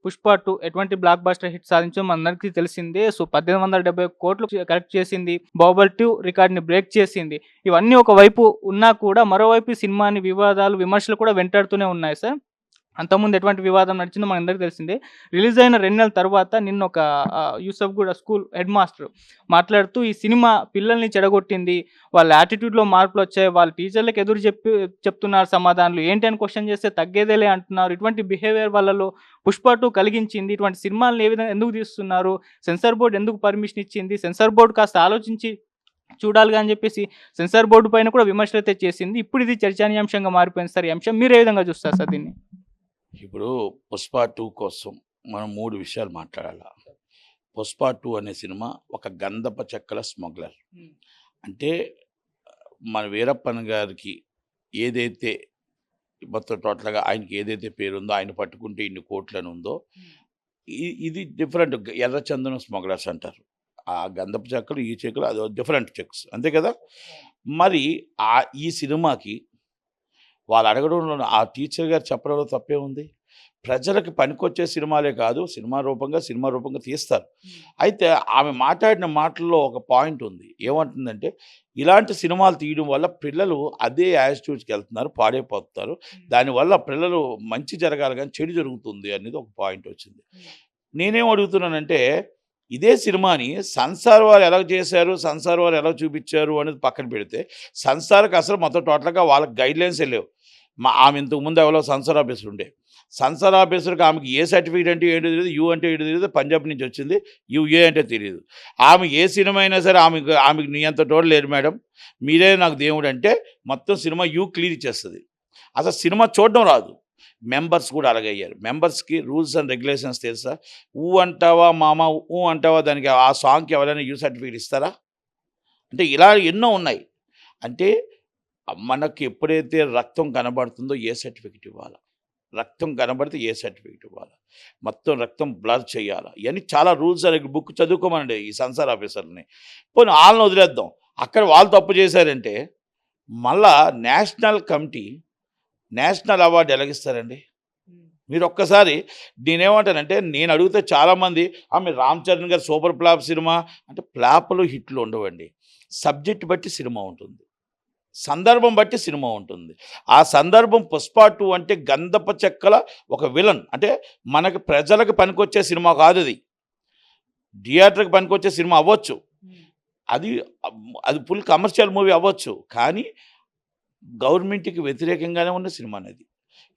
'పుష్ప 2' ఎటువంటి block buster hit సాధించిందో మనందరికీ తెలిసిందే. సో, 1870 కోట్లు కలెక్ట్ చేసింది. 'బాహుబలి 2' రికార్డ్‌ని బ్రేక్ చేసింది. ఇవన్నీ ఒకవైపు ఉన్నా కూడా మరోవైపు ఈ సినిమాని వివాదాలు, విమర్శలు కూడా వెంటాడుతూనే ఉన్నాయి సార్. అంతకుముందు ఎటువంటి వివాదం నడిచిందో మనందరికీ తెలిసిందే. రిలీజ్ అయిన 2 నెలల తర్వాత నిన్న ఒక యూసఫ్‌గూడ స్కూల్ హెడ్ మాస్టర్ మాట్లాడుతూ ఈ సినిమా పిల్లల్ని చెడగొట్టింది. వాళ్ళ యాటిట్యూడ్‌లో మార్పులొచ్చాయి. వాళ్ళ టీచర్‌లకి ఎదురు చెప్తున్నారు సమాధానాలు. ఏంటి అని క్వెషన్ చేస్తే తగ్గేదేలే అంటున్నారు. ఇటువంటి బిహేవియర్ వాళ్ళలో 'పుష్ప 2' కలిగించింది. ఇటువంటి సినిమాలను ఏ విధంగా ఎందుకు తీస్తున్నారు? సెన్సార్ బోర్డ్ ఎందుకు పర్మిషన్ ఇచ్చింది? సెన్సార్ బోర్డ్ కాస్త ఆలోచించి చూడాలిగా అని చెప్పేసి సెన్సార్ బోర్డ్ పైన కూడా విమర్శలైతే చేసింది. ఇప్పుడు ఇది చర్చనీయాంశంగా మారిపోయింది సార్ ఈ అంశం. మీరు ఏ విధంగా చూస్తారు సార్ దీన్ని? ఇప్పుడు 'పుష్ప 2' కోసం మనం 3 విషయాలు మాట్లాడాల. 'పుష్ప 2' అనే సినిమా ఒక గంధపు చెక్కల స్మగ్లర్. అంటే మన వీరప్పన్ గారికి ఏదైతే మొత్తం టోటల్‌గా ఆయనకి ఏదైతే పేరుందో, ఆయన పట్టుకుంటే ఇన్ని కోట్లని ఉందో, ఇది డిఫరెంట్ ఎర్ర చందనం స్మగ్లర్స్ అంటారు. ఆ గంధపు చెక్కలు, ఈ చెక్కలు అదో డిఫరెంట్ చెక్స్ అంతే కదా! మరి ఈ సినిమాకి వాళ్ళు అడగడంలో ఆ టీచర్ గారు చెప్పడంలో తప్పే ఉంది. ప్రజలకు పనికొచ్చే సినిమాలే కాదు, సినిమా రూపంగా తీస్తారు. అయితే ఆమె మాట్లాడిన మాటల్లో ఒక పాయింట్ ఉంది. ఏమంటుందంటే, ఇలాంటి సినిమాలు తీయడం వల్ల పిల్లలు అదే యాటిట్యూడ్స్‌కి వెళ్తున్నారు, పాడైపోతున్నారు. దానివల్ల పిల్లలు మంచి జరగాలి గానీ చెడు జరుగుతుంది అనేది ఒక పాయింట్ వచ్చింది. నేనేం అడుగుతున్నానంటే, ఇదే సినిమాని సెన్సార్ వారు ఎలా చేశారు, సెన్సార్ వారు ఎలా చూపిచ్చారు అనేది పక్కన పెడితే, సెన్సార్‌కి అసలు మొత్తం టోటల్‌గా వాళ్ళకి గైడ్‌లైన్సే లేవు. ఆమె ఇంతకుముందు ఎవరో సెన్సార్ ఆఫీసర్ ఉండే. సెన్సార్ ఆఫీసర్‌కి ఆమెకి ఏ సర్టిఫికేట్ అంటే ఏంటో తెలీదు, యూ అంటే ఏంటో తెలీదు, పంజాబ్ నుంచి వచ్చింది, యూఏ అంటే తెలీదు. ఆమె ఏ సినిమా అయినా సరే ఆమెకి నీ అంతటోడు లేరు మేడం, మీరే నాకు దేవుడు అంటే మొత్తం సినిమా క్లియర్ ఇచ్చేస్తది. అసలు సినిమా చూడడం రాదు. మెంబర్స్ కూడా అలాగే అయ్యారు. మెంబర్స్‌కి రూల్స్ అండ్ రెగ్యులేషన్స్ తెలుసా? ఊ అంటావా మామ, ఊ అంటావా దానికి ఆ సాంగ్‌కి ఎవరైనా సర్టిఫికేట్ ఇస్తారా? అంటే ఇలా ఎన్నో ఉన్నాయి. అంటే మనకి ఎప్పుడైతే రక్తం కనబడుతుందో ఏ సర్టిఫికేట్ ఇవ్వాలా? రక్తం కనబడితే ఏ సర్టిఫికేట్ ఇవ్వాలా? మొత్తం రక్తం బ్లర్ చేయాలా? ఇయన్నీ చాలా రూల్స్ అనేవి బుక్ చదువుకోమనండి ఈ సెన్సార్ ఆఫీసర్‌ని. పోనీ ఆళ్ళని వదిలేద్దాం. అక్కడ వాళ్ళు తప్పు చేశారంటే, మళ్ళా నేషనల్ కమిటీ నేషనల్ అవార్డ్ ఎలాగిస్తారండి? మీరొక్కసారి నేనేమంటానంటే, నేను అడిగితే చాలామంది మీరు 'రామ్ చరణ్' గారి సూపర్ ఫ్లాప్ సినిమా అంటే ఫ్లాపులు, హిట్లు ఉండవండి. సబ్జెక్ట్ బట్టి సినిమా ఉంటుంది. సందర్భం బట్టి సినిమా ఉంటుంది. ఆ సందర్భం 'పుష్ప 2' అంటే గంధపు చెక్కల ఒక విలన్. అంటే మనకు ప్రజలకు పనికొచ్చే సినిమా కాదది. థియేటర్‌కి పనికొచ్చే సినిమా అవ్వచ్చు. అది అది ఫుల్ కమర్షియల్ మూవీ అవ్వచ్చు. కానీ గవర్నమెంట్‌కి వ్యతిరేకంగానే ఉన్న సినిమానది.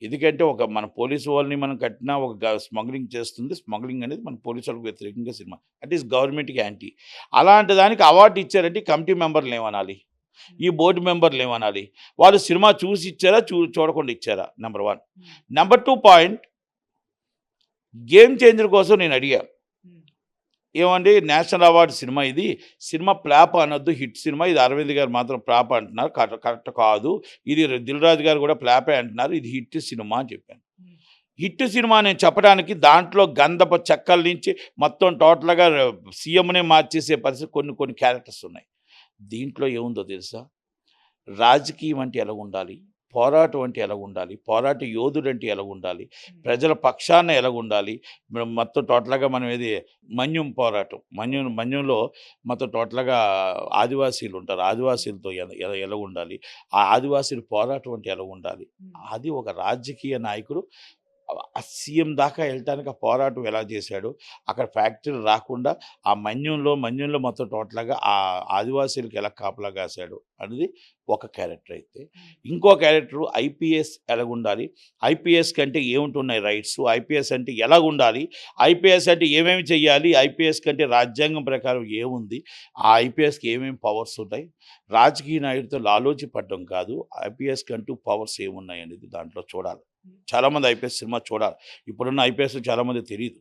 ఎందుకంటే మన పోలీసు వాళ్ళని మనం కట్టినా ఒక స్మగ్లింగ్ చేస్తుంది. స్మగ్లింగ్ అనేది మన పోలీసు వాళ్ళకి వ్యతిరేకంగా సినిమా. దట్ ఈస్ గవర్నమెంట్‌కి యాంటీ. అలాంటి దానికి అవార్డ్ ఇచ్చారంటే కమిటీ మెంబర్‌లు ఏమనాలి? ఈ బోర్డు మెంబర్లు ఏమనాలి? వాళ్ళు సినిమా చూసి ఇచ్చారా? చూడకుండా ఇచ్చారా? Number 1. Number 2 point, game changer కోసం నేను అడిగా. ఏమండి నేషనల్ అవార్డ్ సినిమా ఇది. సినిమా ఫ్లాప్ అనొద్దు, హిట్ సినిమా. ఇది అరవింద్ గారు మాత్రం ఫ్లాప్ అంటున్నారు. కరెక్ట్ కాదు. ఇది దిల్ రాజు గారు కూడా ఫ్లాపే అంటున్నారు. ఇది హిట్ సినిమా అని చెప్పాను. హిట్ సినిమా నేను చెప్పడానికి దాంట్లో గంధపు చెక్కల నుంచి మొత్తం టోటల్‌గా సీఎంనే మార్చేసే పరిస్థితి కొన్ని క్యారెక్టర్స్ ఉన్నాయి. దీంట్లో ఏముందో తెలుసా? రాజకీయం అంటే ఎలా ఉండాలి? పోరాటం అంటే ఎలా ఉండాలి? పోరాట యోధుడంటే ఎలా ఉండాలి? ప్రజల పక్షాన ఎలా ఉండాలి? మొత్తం టోటల్‌గా మనం మన్యం పోరాటం. మన్యంలో మొత్తం టోటల్‌గా ఆదివాసీలు ఉంటారు. ఆదివాసీలతో ఎలా ఉండాలి? ఆ ఆదివాసీల పోరాటం అంటే ఎలా ఉండాలి? అది ఒక రాజకీయ నాయకుడు సీఎం దాకా వెళ్ళటానికి ఆ పోరాటం ఎలా చేశాడు? అక్కడ ఫ్యాక్టరీలు రాకుండా ఆ మన్యంలో మొత్తం టోటల్‌గా ఆ ఆదివాసీలకి ఎలా కాపలా కాశాడు అనేది ఒక క్యారెక్టర్ అయితే, ఇంకో క్యారెక్టరు ఐపీఎస్ ఎలాగుండాలి? ఐపీఎస్ కంటే ఏముంటున్నాయి రైట్స్? ఐపీఎస్ అంటే ఎలాగుండాలి? ఐపీఎస్ అంటే ఏమేమి చేయాలి? ఐపీఎస్ కంటే రాజ్యాంగం ప్రకారం ఏముంది? ఆ ఐపీఎస్‌కి ఏమేమి పవర్స్ ఉంటాయి? రాజకీయ నాయకుడితో లాలోచి పడడం కాదు. ఐపీఎస్‌కి అంటూ పవర్స్ ఏమున్నాయనేది దాంట్లో చూడాలి. చాలామంది ఐపీఎస్ సినిమా చూడాలి. ఇప్పుడున్న ఐపీఎస్‌లు చాలామందికి తెలీదు.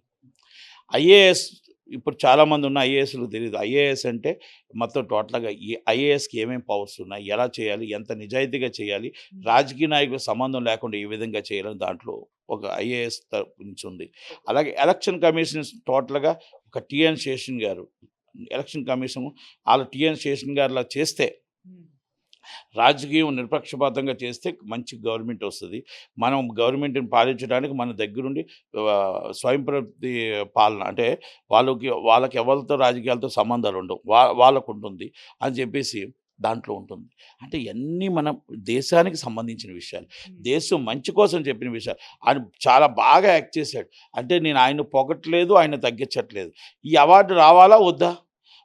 ఐఏఎస్ ఇప్పుడు చాలామంది ఉన్న ఐఏఎస్‌లకు తెలీదు. ఐఏఎస్ అంటే మొత్తం టోటల్‌గా ఈ ఐఏఎస్‌కి ఏమేమి పవర్స్ ఉన్నాయి? ఎలా చేయాలి? ఎంత నిజాయితీగా చేయాలి? రాజకీయ నాయకులకు సంబంధం లేకుండా ఏ విధంగా చేయాలని దాంట్లో ఒక ఐఏఎస్ తరపు నుంచి ఉంది. అలాగే ఎలక్షన్ కమిషన్స్ టోటల్‌గా ఒక టీఎన్ శేషన్ గారు ఎలక్షన్ కమిషన్ టీఎన్ శేషన్ గారిలా చేస్తే రాజకీయం నిష్పక్షపాతంగా చేస్తే మంచి గవర్నమెంట్ వస్తుంది. మనం గవర్నమెంట్‌ని పాలించడానికి మన దగ్గరుండి స్వయం ప్రతి పాలన అంటే వాళ్ళకి ఎవరితో రాజకీయాలతో సంబంధాలు ఉండవు. వాళ్ళకుంటుంది అని చెప్పేసి దాంట్లో ఉంటుంది. అంటే ఇయన్నీ మనం దేశానికి సంబంధించిన విషయాలు. దేశం మంచి కోసం చెప్పిన విషయాలు. ఆయన చాలా బాగా యాక్ట్ చేశాడు. అంటే నేను ఆయన్ని పొగట్లేదు, ఆయన్ని తగ్గించట్లేదు. ఈ అవార్డు రావాలా వద్దా?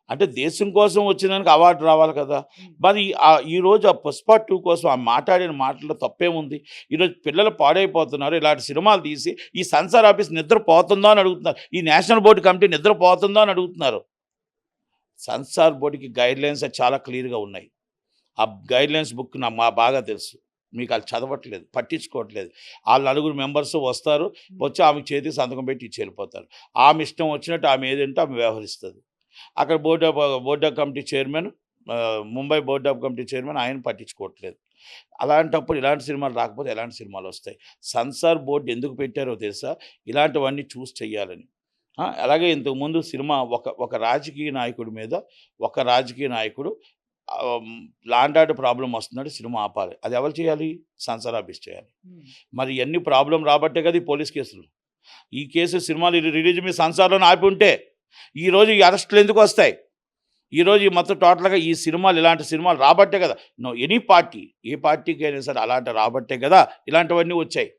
అంటే దేశం కోసం వచ్చినందుకు అవార్డు రావాలి కదా! మరి ఈరోజు ఆ 'పుష్ప 2' కోసం ఆ మాట్లాడిన మాటల్లో తప్పేముంది? ఈరోజు పిల్లలు పాడైపోతున్నారు. ఇలాంటి సినిమాలు తీసి ఈ సెన్సార్ ఆఫీస్ నిద్రపోతుందా అని అడుగుతున్నారు. ఈ నేషనల్ బోర్డ్ కమిటీ నిద్రపోతుందా అని అడుగుతున్నారు. సెన్సార్ బోర్డ్‌కి గైడ్‌లైన్స్ చాలా క్లియర్‌గా ఉన్నాయి. ఆ గైడ్‌లైన్స్ బుక్ బాగా తెలుసు. మీకు అది చదవట్లేదు, పట్టించుకోవట్లేదు. ఆళ్ళు నలుగురు మెంబర్స్ వస్తారు. వచ్చి ఆమెకు చేతికి సంతకం పెట్టి ఇచ్చి వెళ్ళిపోతారు. ఆమె ఇష్టం వచ్చినట్టు ఆమె ఏదంటే ఆమె వ్యవహరిస్తది. అక్కడ board of committee chairman Mumbai board of committee chairman ఆయన పట్టించుకోవట్లేదు. అలాంటప్పుడు ఇలాంటి సినిమాలు రాకపోతే ఎలాంటి సినిమాలు వస్తాయి? సెన్సార్ బోర్డ్ ఎందుకు పెట్టారో తెలుసా? ఇలాంటివన్నీ చూసి చెయ్యాలని. అలాగే ఇంతకుముందు సినిమా ఒక రాజకీయ నాయకుడి మీద ఒక రాజకీయ నాయకుడు లా అండ్ ఆర్డర్ ప్రాబ్లమ్ వస్తున్నాడు, సినిమా ఆపాలి. అది ఎవరు చేయాలి? సెన్సార్ ఆఫీస్ చేయాలి. మరి ఇయన్నీ ప్రాబ్లమ్ రాబట్టే కదా ఈ పోలీస్ కేసులు. ఈ కేసు సినిమాలు రిలీజ్ మీద సెన్సార్‌లోనే ఆపి ఉంటే ఈరోజు ఈ అరెస్టులు ఎందుకు వస్తాయి? ఈరోజు ఈ మొత్తం టోటల్‌గా ఈ సినిమాలు ఇలాంటి సినిమాలు రాబట్టే కదా. ఎనీ పార్టీ ఏ పార్టీకి అయినా సరే అలాంటి రాబట్టే కదా ఇలాంటివన్నీ వచ్చాయి.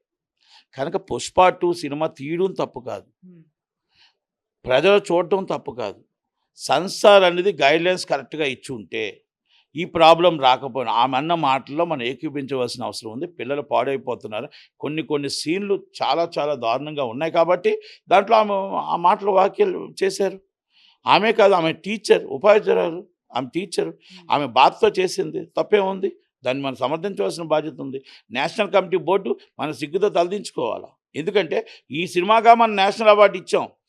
కనుక 'పుష్ప 2' సినిమా తీయడం తప్పు కాదు. ప్రజలు చూడటం తప్పు కాదు. సెన్సార్ అనేది గైడ్‌లైన్స్ కరెక్ట్‌గా ఇచ్చి ఉంటే ఈ ప్రాబ్లమ్ రాకపోయినా ఆమె అన్న మాటల్లో మనం ఏకీపించవలసిన అవసరం ఉంది. పిల్లలు పాడైపోతున్నారు. కొన్ని సీన్లు చాలా చాలా దారుణంగా ఉన్నాయి కాబట్టి దాంట్లో ఆమె ఆ మాటలు వ్యాఖ్యలు చేశారు. ఆమె కాదు, ఆమె టీచర్, ఉపాధ్యాయురాలు, ఆమె టీచరు. ఆమె బాధతో చేసింది. తప్పేముంది? దాన్ని మనం సమర్థించవలసిన బాధ్యత ఉంది. నేషనల్ కమిటీ బోర్డు మన సిగ్గుతో తలదించుకోవాలా. ఎందుకంటే ఈ సినిమాగా మనం నేషనల్ అవార్డు ఇచ్చాం.